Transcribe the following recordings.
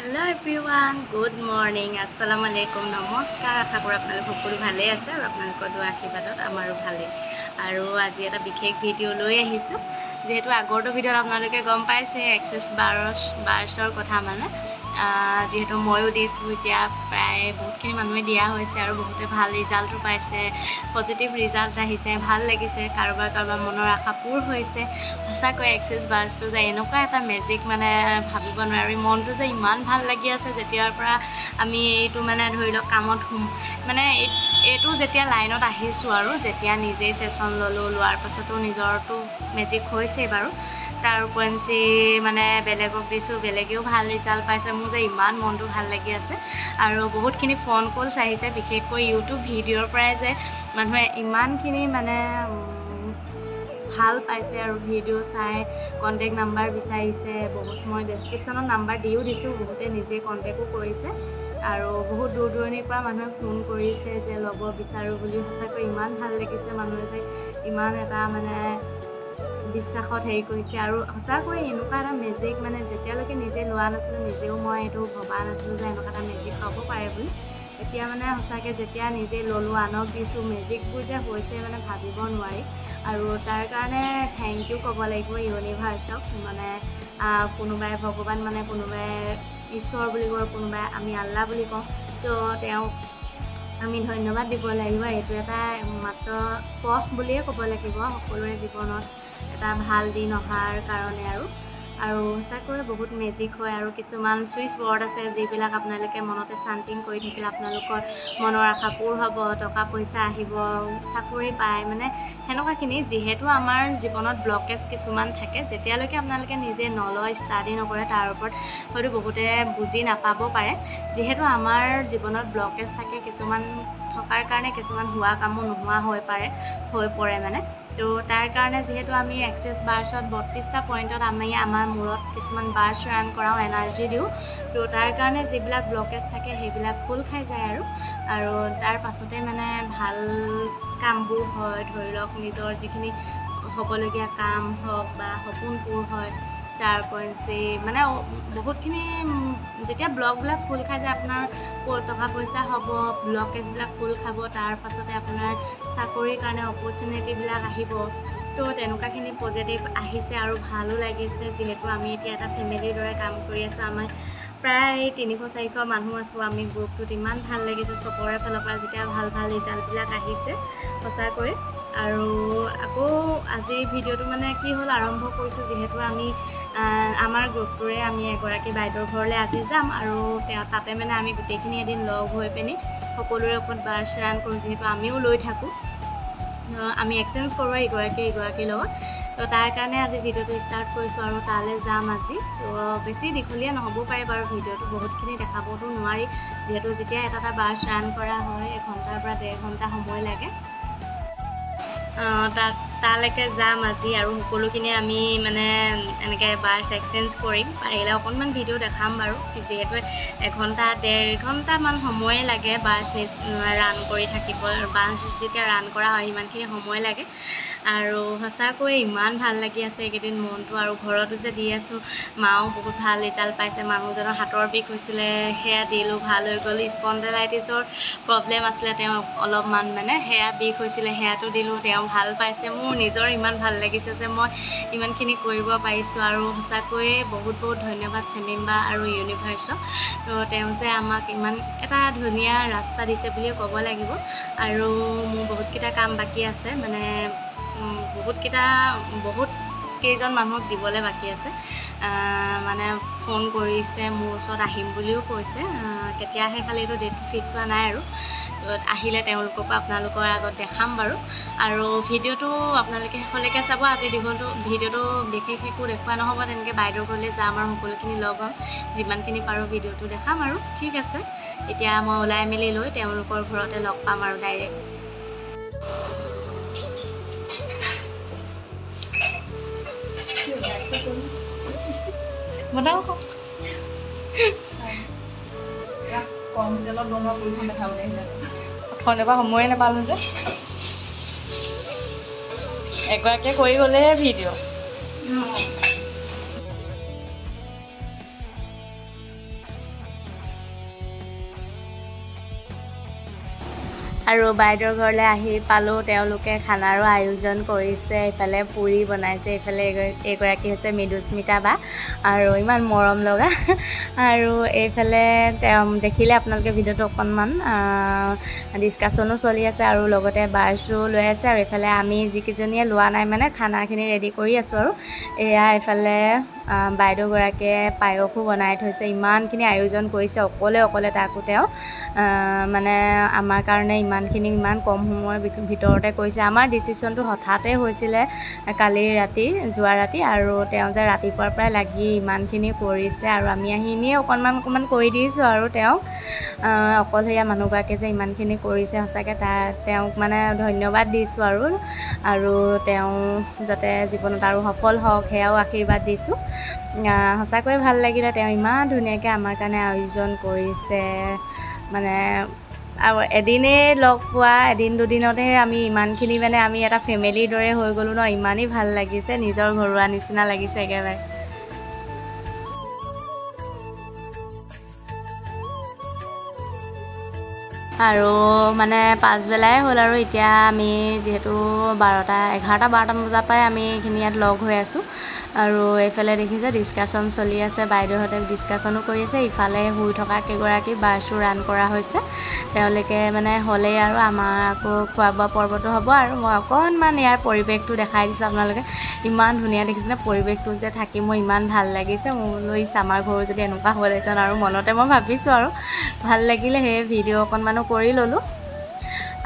Hello everyone, good morning. Assalamu alaikum. Namaskar. আশা কৰো আপোনালোক সকলো ভালে আছে আৰু আপোনালোকৰ দোৱা আশীৰ্বাদত আমাৰো ভালে। আৰু আজি এটা বিশেষ ভিডিও লৈ আহিছো। যেহেতু আগৰটো ভিডিওত আপোনালোকে গম পাইছে এক্সেস বাৰ্ছৰ কথা মানে যেহেতু ময়ো দিছোঁ এতিয়া প্ৰায় বহুতখিনি মানুহে দিয়া হৈছে আৰু বহুতে ভাল ৰিজাল্টটো পাইছে পজিটিভ ৰিজাল্ট আহিছে ভাল লাগিছে কাৰোবাৰ মনৰ আশা পূৰ হৈছে সঁচাকৈ এক্সেস বাৰ্ছটো যে এনেকুৱা এটা মেজিক মানে ভাবিব নোৱাৰি মনটো যে ইমান ভাল লাগি আছে যেতিয়াৰ পৰা আমি এইটো মানে ধৰি লওক কামত মানে এইটো যেতিয়া লাইনত আহিছোঁ আৰু যেতিয়া নিজেই সেশন লোৱাৰ পাছতো নিজৰটো মেজিক হৈছে বাৰু তাৰ উপৰঞ্চি মানে বেলেগক দিছোঁ বেলেগেও ভাল ৰিজাল্ট পাইছে মোৰ যে ইমান মনটো ভাল লাগি আছে আৰু বহুতখিনি ফোন কলছ আহিছে বিশেষকৈ ইউটিউব ভিডিঅ'ৰ পৰাই যে মানুহে ইমানখিনি মানে ভাল পাইছে আৰু ভিডিঅ' চাই কণ্টেক্ট নাম্বাৰ বিচাৰিছে বহুত মই ডেছক্ৰিপশ্যনত নাম্বাৰ দিও দিছোঁ বহুতে নিজে কণ্টেক্টো কৰিছে আৰু বহুত দূৰ দূৰণিৰ পৰা মানুহে ফোন কৰিছে যে ল'ব বিচাৰোঁ বুলি সঁচাকৈ ইমান ভাল লাগিছে মানুহে যে ইমান এটা মানে বিশ্বাসত হেৰি কৰিছে আৰু সঁচাকৈ এনেকুৱা এটা মেজিক মানে যেতিয়ালৈকে নিজে লোৱা নাছিলোঁ নিজেও মই এইটো ভবা নাছিলোঁ যে এনেকুৱা এটা মেজিক হ'ব পাৰে বুলি এতিয়া মানে সঁচাকৈ যেতিয়া নিজে ল'লোঁ আনক দিছোঁ মেজিকবোৰ যে হৈছে মানে ভাবিব নোৱাৰি আৰু তাৰ কাৰণে থেংক ইউ ক'ব লাগিব ইউনিভাৰ্চক মানে কোনোবাই ভগৱান মানে কোনোবাই ঈশ্বৰ বুলি কওঁ কোনোবাই আমি আল্লাহ বুলি কওঁ তো তেওঁক আমি ধন্যবাদ দিব লাগিব এইটো এটা মাত্ৰ পথ বুলিয়ে ক'ব লাগিব সকলোৰে জীৱনত এটা ভাল দিন অহাৰ কাৰণে আৰু সঁচাকৈ বহুত মেজিক হয় আৰু কিছুমান চুইচ বৰ্ড আছে যিবিলাক আপোনালোকে মনতে চান্টিং কৰি থাকিলে আপোনালোকৰ মনৰ আশা পূৰ হ'ব টকা পইচা আহিব চাকৰি পায় মানে সেনেকুৱাখিনি যিহেতু আমাৰ জীৱনত ব্লকেজ কিছুমান থাকে যেতিয়ালৈকে আপোনালোকে নিজে নলয় ষ্টাডি নকৰে তাৰ ওপৰত হয়তো বহুতে বুজি নাপাব পাৰে যিহেতু আমাৰ জীৱনত ব্লকেজ থাকে কিছুমান থকাৰ কাৰণে কিছুমান হোৱা কামো নোহোৱা হৈ পৰে মানে তো তাৰ কাৰণে যেহেতু আমি এক্সেস বাৰ্ছত 32টা পইণ্টত আমি আমাৰ মূৰত কিছুমান বাৰ্ছ ৰান কৰাওঁ এনাৰ্জি দিওঁ তো তাৰ কাৰণে যিবিলাক ব্লকেজ থাকে সেইবিলাক খোল খাই যায় আৰু তাৰ পাছতে মানে ভাল কামবোৰ হয় ধৰি লওক নিজৰ যিখিনি হ'বলগীয়া কাম হওক বা সপোন পূৰ হয় তাৰ উপৰঞ্চি মানে বহুতখিনি যেতিয়া ব্লকবিলাক খোল খাই যায় আপোনাৰ টকা পইচা হ'ব ব্লকেজবিলাক খোল খাব তাৰ পাছতে আপোনাৰ চাকৰিৰ কাৰণে অপৰচুনিটিবিলাক আহিব তো তেনেকুৱাখিনি পজিটিভ আহিছে আৰু ভালো লাগিছে যিহেতু আমি এতিয়া এটা ফেমিলিৰ দৰে কাম কৰি আছোঁ আমাৰ প্ৰায় 300-400 মানুহ আছোঁ আমি গ্ৰুপটোত ইমান ভাল লাগিছে চবৰে ফালৰ পৰা যেতিয়া ভাল ৰিজাল্টবিলাক আহিছে সঁচাকৈ আৰু আকৌ আজি ভিডিঅ'টো মানে কি হ'ল আৰম্ভ কৰিছোঁ যিহেতু আমি আমাৰ গ্ৰুপটোৰে আমি এগৰাকী বাইদেউৰ ঘৰলৈ আজি যাম আৰু তাতে মানে আমি গোটেইখিনি এদিন লগ হৈ পিনি সকলোৰে ওপৰত বাৰ্ছ ৰান কৰোঁ যিহেতু আমিও লৈ থাকোঁ আমি এক্সচেঞ্জ কৰোঁ ইগৰাকীৰ লগত তো তাৰ কাৰণে আজি ভিডিঅ'টো ষ্টাৰ্ট কৰিছোঁ আৰু তালৈ যাম আজি তো বেছি দীঘলীয়া নহ'ব পাৰে বাৰু ভিডিঅ'টো বহুতখিনি দেখাবতো নোৱাৰি যিহেতু যেতিয়া এটা বাৰ্ছ ৰান কৰা হয় 1 ঘণ্টাৰ পৰা 1.5 ঘণ্টা সময় লাগে তালৈকে যাম আজি আৰু সকলোখিনি আমি মানে এনেকৈ বাৰ্ছ এক্সচেঞ্জ কৰিম পাৰিলে অকণমান ভিডিঅ' দেখাম বাৰু যিহেতু 1 ঘণ্টা 1.5 ঘণ্টামান সময়ে লাগে বাৰ্ছ ৰান কৰি থাকিব বাৰ্ছ যেতিয়া ৰান কৰা হয় সিমানখিনি সময় লাগে আৰু সঁচাকৈ ইমান ভাল লাগি আছে এইকেইদিন মনটো আৰু ঘৰতো যে দি আছোঁ মাও বহুত ভাল ৰিজাল্ট পাইছে মানুহজনৰ হাতৰ বিষ হৈছিলে সেয়া দিলোঁ ভাল হৈ গ'ল স্পণ্ডেলাইটিছৰ প্ৰব্লেম আছিলে তেওঁ অলপমান মানে সেয়া বিষ হৈছিলে সেয়াটো দিলোঁ তেওঁ ভাল পাইছে মোৰ নিজৰ ইমান ভাল লাগিছে যে মই ইমানখিনি কৰিব পাৰিছোঁ আৰু সঁচাকৈয়ে বহুত ধন্যবাদ চেমিম্বা আৰু ইউনিভাৰ্চক তো তেওঁ যে আমাক ইমান এটা ধুনীয়া ৰাস্তা দিছে বুলিয়ে ক'ব লাগিব আৰু মোৰ বহুতকেইটা কাম বাকী আছে মানে বহুত কেইজন মানুহক দিবলৈ বাকী আছে মানে ফোন কৰিছে মোৰ ওচৰত আহিম বুলিও কৈছে কেতিয়া আহে খালি এইটো ডেট ফিক্স হোৱা নাই আৰু আহিলে তেওঁলোককো আপোনালোকৰ আগত দেখাম বাৰু আৰু ভিডিঅ'টো আপোনালোকে শেষলৈকে চাব আজি ভিডিঅ'টো বিশেষ একো দেখুওৱা নহ'ব তেনেকৈ বাইদেউৰ ঘৰলৈ যাম আৰু সকলোখিনি লগ হ'ম যিমানখিনি পাৰোঁ ভিডিঅ'টো দেখাম আৰু ঠিক আছে এতিয়া মই ওলাই মেলি লৈ তেওঁলোকৰ ঘৰতে লগ পাম আৰু ডাইৰেক্ট বনাও কম তেলত বনোৱা পুৰিখন দেখাবলৈ আহিলে প্ৰথম এবাৰ সময়ে নাপালোঁ যে এগৰাকীয়ে কৰি গ'লে ভিডিঅ' আৰু বাইদেউৰ ঘৰলৈ আহি পালোঁ তেওঁলোকে খানাৰো আয়োজন কৰিছে ইফালে পুৰি বনাইছে ইফালে এগৰাকী হৈছে মৃদুস্মিতা বা আৰু ইমান মৰম লগা আৰু এইফালে দেখিলে আপোনালোকে ভিডিঅ'টো অকণমান ডিছকাশ্যনো চলি আছে আৰু লগতে বাৰ্ছো লৈ আছে আৰু এইফালে আমি যিকেইজনীয়ে লোৱা নাই মানে খানাখিনি ৰেডি কৰি আছোঁ আৰু এয়া এইফালে বাইদেউগৰাকীয়ে পায়সো বনাই থৈছে ইমানখিনি আয়োজন কৰিছে অকলে তাকো তেওঁ মানে আমাৰ কাৰণে ইমানখিনি ইমান কম সময়ৰ ভিতৰতে কৰিছে আমাৰ ডিচিশ্যনটো হঠাতে হৈছিলে কালি ৰাতি যোৱা ৰাতি আৰু তেওঁ যে ৰাতিপুৱাৰ পৰাই লাগি ইমানখিনি কৰিছে আৰু আমি আহি এনেই অকণমান কৰি দিছোঁ আৰু তেওঁক অকলশৰীয়া মানুহগৰাকীয়ে যে ইমানখিনি কৰিছে সঁচাকৈ তেওঁক মানে ধন্যবাদ দিছোঁ আৰু তেওঁ যাতে জীৱনত আৰু সফল হওক সেয়াও আশীৰ্বাদ দিছোঁ সঁচাকৈয়ে ভাল লাগিলে তেওঁ ইমান ধুনীয়াকৈ আমাৰ কাৰণে আয়োজন কৰিছে মানে আৰু এদিনেই লগ পোৱা এদিন দুদিনতে আমি ইমানখিনি মানে আমি এটা ফেমিলিৰ দৰে হৈ গ'লোঁ ন ইমানেই ভাল লাগিছে নিজৰ ঘৰুৱা নিচিনা লাগিছে একেবাৰে আৰু মানে পাছবেলাই হ'ল আৰু এতিয়া আমি যিহেতু 11-12মান বজাৰ পৰাই আমি এইখিনি ইয়াত লগ হৈ আছোঁ আৰু এইফালে দেখিছে ডিছকাশ্যন চলি আছে বাইদেউহঁতে ডিছকাশ্যনো কৰি আছে ইফালে শুই থকা কেইগৰাকী বাৰ্ছো ৰান কৰা হৈছে তেওঁলোকে মানে হ'লেই আৰু আমাৰ আকৌ খোৱা বোৱা পৰ্বটো হ'ব আৰু মই অকণমান ইয়াৰ পৰিৱেশটো দেখাই দিছোঁ আপোনালোকে ইমান ধুনীয়া দেখিছেনে পৰিৱেশটো যে থাকি মোৰ ইমান ভাল লাগিছে মোলৈ আমাৰ ঘৰ যদি এনেকুৱা হ'লহেঁতেন আৰু মনতে মই ভাবিছোঁ আৰু ভাল লাগিলে সেই ভিডিঅ' অকণমানো কৰি ল'লোঁ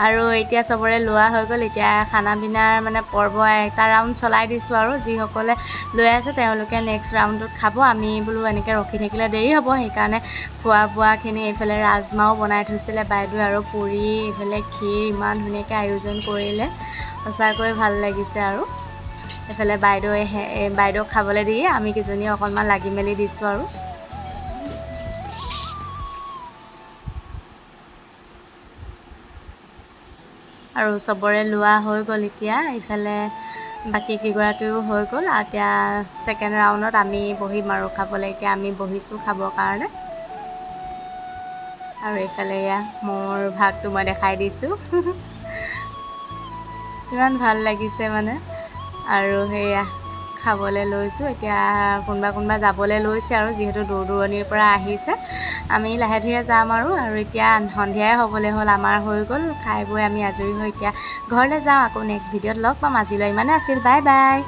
আৰু এতিয়া চবৰে লোৱা হৈ গ'ল এতিয়া খানা পিনাৰ মানে পৰ্ব এটা ৰাউণ্ড চলাই দিছোঁ আৰু যিসকলে লৈ আছে তেওঁলোকে নেক্সট ৰাউণ্ডত খাব আমি বোলো এনেকৈ ৰখি থাকিলে দেৰি হ'ব সেইকাৰণে খোৱা বোৱাখিনি এইফালে ৰাজমাও বনাই থৈছিলে বাইদেউ আৰু পুৰি এইফালে ক্ষীৰ ইমান ধুনীয়াকৈ আয়োজন কৰিলে সঁচাকৈ ভাল লাগিছে আৰু এইফালে বাইদেউক খাবলৈ দি আমি কেইজনীয়ে অকণমান লাগি মেলি দিছোঁ আৰু চবৰে লোৱা হৈ গ'ল এতিয়া ইফালে বাকী কেইগৰাকীও হৈ গ'ল আৰু এতিয়া ছেকেণ্ড ৰাউণ্ডত আমি বহিম আৰু খাবলৈ এতিয়া আমি বহিছোঁ খাবৰ কাৰণে আৰু এইফালে এয়া মোৰ ভাগটো মই দেখাই দিছোঁ ইমান ভাল লাগিছে মানে আৰু সেয়া খাবলৈ লৈছোঁ এতিয়া কোনোবা যাবলৈ লৈছে আৰু যিহেতু দূৰ দূৰণিৰ পৰা আহিছে আমি লাহে ধীৰে যাম আৰু এতিয়া সন্ধিয়াই হ'বলৈ হ'ল আমাৰ হৈ গ'ল খাই বৈ আমি আজৰি হৈ এতিয়া ঘৰলৈ যাওঁ আকৌ নেক্সট ভিডিঅ'ত লগ পাম আজিলৈ ইমানে আছিল বাই বাই